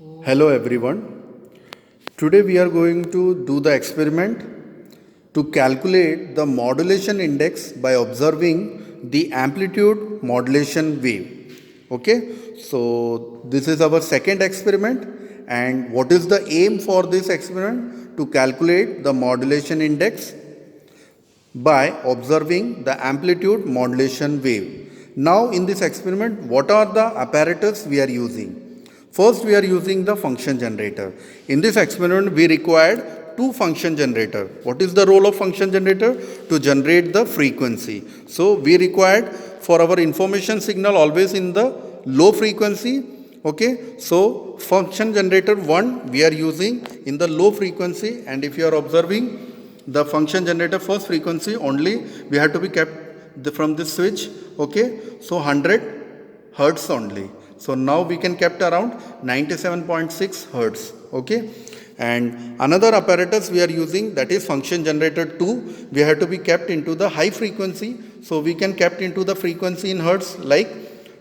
Hello everyone. Today we are going to do the experiment to calculate the modulation index by observing the amplitude modulation wave. Okay, so this is our second experiment, and what is the aim for this experiment? To calculate the modulation index by observing the amplitude modulation wave. Now in this experiment, what are the apparatus we are using? First, we are using the function generator. In this experiment, we required two function generator. What is the role of function generator? To generate the frequency. So we required for our information signal always in the low frequency. Okay, so function generator 1 we are using in the low frequency, and if you are observing the function generator first frequency only, we have to be kept from this switch. Okay, so 100 hertz only. So now we can kept around 97.6 hertz. Okay, and another apparatus we are using, that is function generator 2, we have to be kept into the high frequency. So we can kept into the frequency in hertz like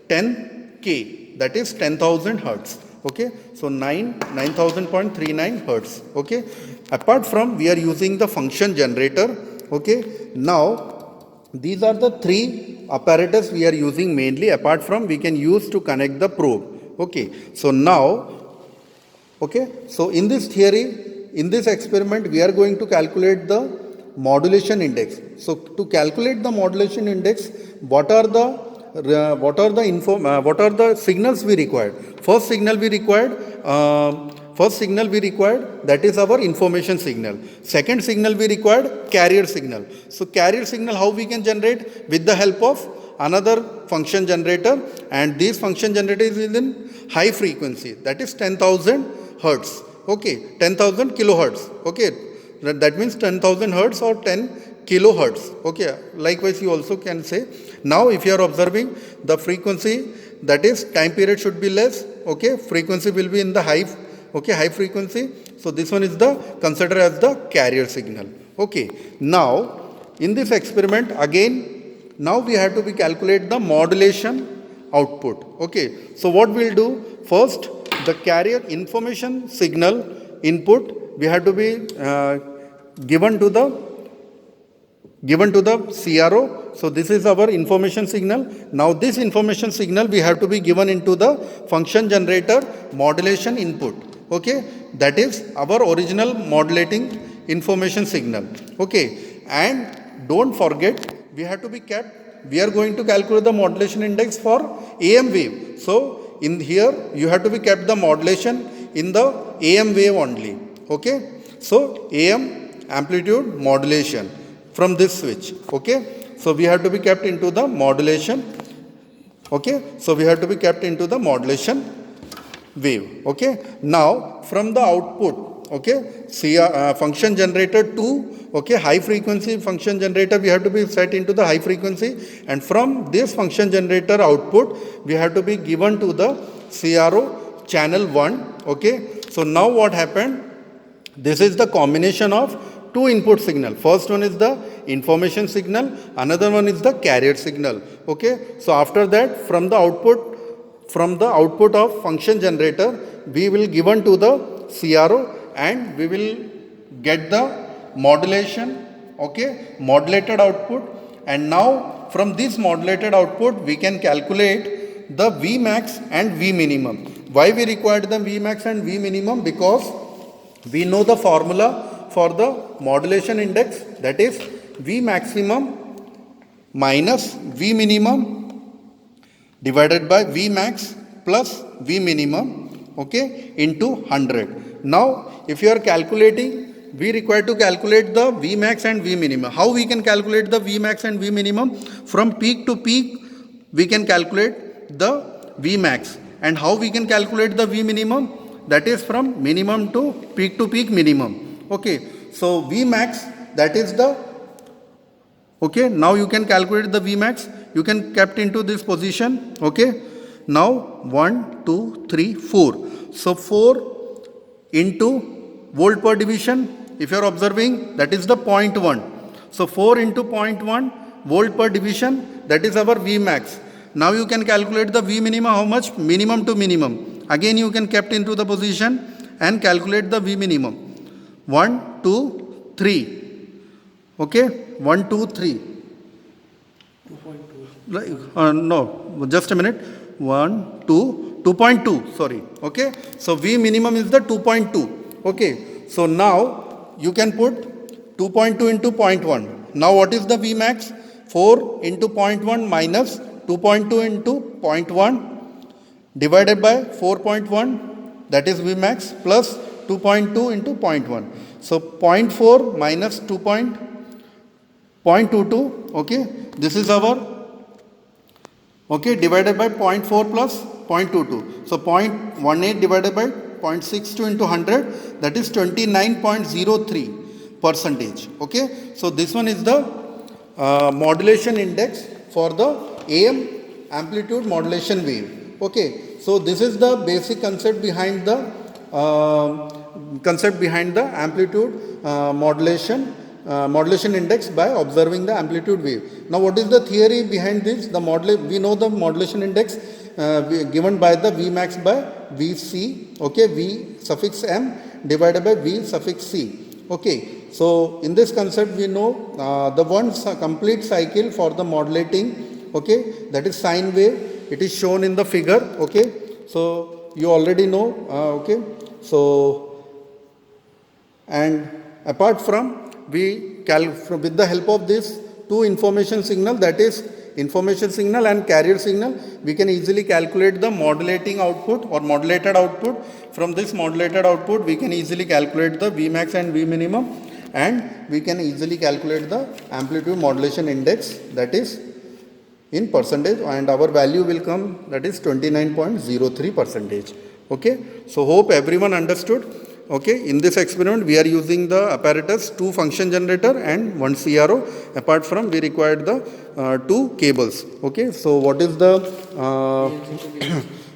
10k, that is 10,000 hertz. Okay, so 9000.39 hertz. Okay, apart from we are using the function generator. Okay, now these are the three apparatus we are using mainly. Apart from, we can use to connect the probe. Okay, so now, okay, so in this theory, in this experiment, we are going to calculate the modulation index. So to calculate the modulation index, what are the signals we required? First signal we required, that is our information signal. Second signal we required carrier signal. So carrier signal how we can generate? With the help of another function generator, and this function generator is in high frequency, that is 10,000 hertz. Okay, 10,000 kilohertz. Okay, that means 10,000 hertz or 10 kilohertz. Okay, likewise you also can say. Now if you are observing the frequency, that is time period should be less. Okay, frequency will be in the high. Okay, high frequency. So this one is the considered as the carrier signal. Okay, now in this experiment again, now we have to be calculate the modulation output. Okay, so what we'll do first, the carrier information signal input we have to be given to the CRO. So this is our information signal. Now this information signal we have to be given into the function generator modulation input. Okay, that is our original modulating information signal. Okay, and don't forget, we have to be kept, we are going to calculate the modulation index for AM wave. So in here you have to be kept the modulation in the AM wave only. Okay, so AM amplitude modulation from this switch. Okay, so we have to be kept into the modulation. Okay, so we have to be kept into the modulation wave. Okay, now from the output, okay, see function generator 2, okay, high frequency function generator we have to be set into the high frequency, and from this function generator output we have to be given to the CRO channel 1. Okay, so now what happened, this is the combination of two input signal. First one is the information signal, another one is the carrier signal. Okay, so after that from the output of function generator we will given to the CRO, and we will get the modulation. Okay, modulated output, and now from this modulated output we can calculate the Vmax and Vminimum. Why we required the Vmax and Vminimum? Because we know the formula for the modulation index, that is V maximum minus V minimum divided by V max plus V minimum, okay, into 100. Now if you are calculating, we require to calculate the V max and V minimum. How we can calculate the V max and V minimum? From peak to peak we can calculate the V max, and how we can calculate the V minimum? That is from minimum to peak minimum. Okay, so V max, that is the, okay, now you can calculate the V max. You can kept into this position. Okay, now 1 2 3 4, so 4 into volt per division, if you are observing, that is the 0.1. So 4 into 0.1 volt per division, that is our V max. Now you can calculate the V minimum, how much? Minimum to minimum. Again you can kept into the position and calculate the V minimum. 1, 2, 3. Okay, 1, 2, 3. 2.2. No, just a minute. 1, 2, 2.2. Sorry. Okay, so V minimum is the 2.2. Okay, so now you can put 2.2 into 0.1. Now what is the V max? 4 into 0.1 minus 2.2 into 0.1 divided by 4.1, that is V max, plus 2.2 into 0.1. So 0.4 minus 2.22, okay, this is our, okay, divided by 0.4 plus 0.22. So 0.18 divided by 0.62 into 100, that is 29.03 percentage. Okay, so this one is the modulation index for the AM amplitude modulation wave. Okay, so this is the basic concept behind the amplitude modulation index by observing the amplitude wave. Now, what is the theory behind this? We know the modulation index given by the V max by Vc. Okay, V suffix m divided by V suffix c. Okay, so in this concept we know the one complete cycle for the modulating. Okay, that is sine wave. It is shown in the figure. Okay, so you already know. Okay, so and apart from with the help of this two information signal, that is information signal and carrier signal, we can easily calculate the modulating output or modulated output. From this modulated output we can easily calculate the V max and V minimum, and we can easily calculate the amplitude modulation index, that is in percentage, and our value will come, that is 29.03 percentage. Okay, so hope everyone understood. Okay, in this experiment we are using the apparatus, 2 function generator and 1 CRO. Apart from, we required the 2 cables. Okay, so what is the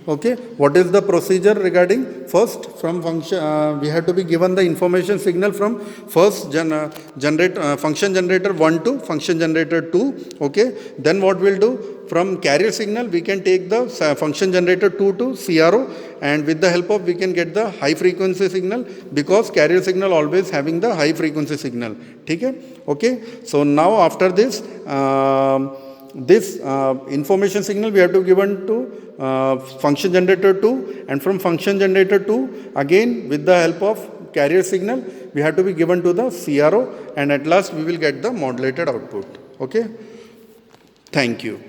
okay, what is the procedure regarding? First, from function we have to be given the information signal from first function generator 1 to function generator 2. Okay, then what we'll do, from carrier signal we can take the function generator 2 to CRO, and with the help of we can get the high frequency signal, because carrier signal always having the high frequency signal. Okay, so now after this information signal we have to given to function generator 2, and from function generator 2 again with the help of carrier signal we have to be given to the CRO, and at last we will get the modulated output. Okay, thank you.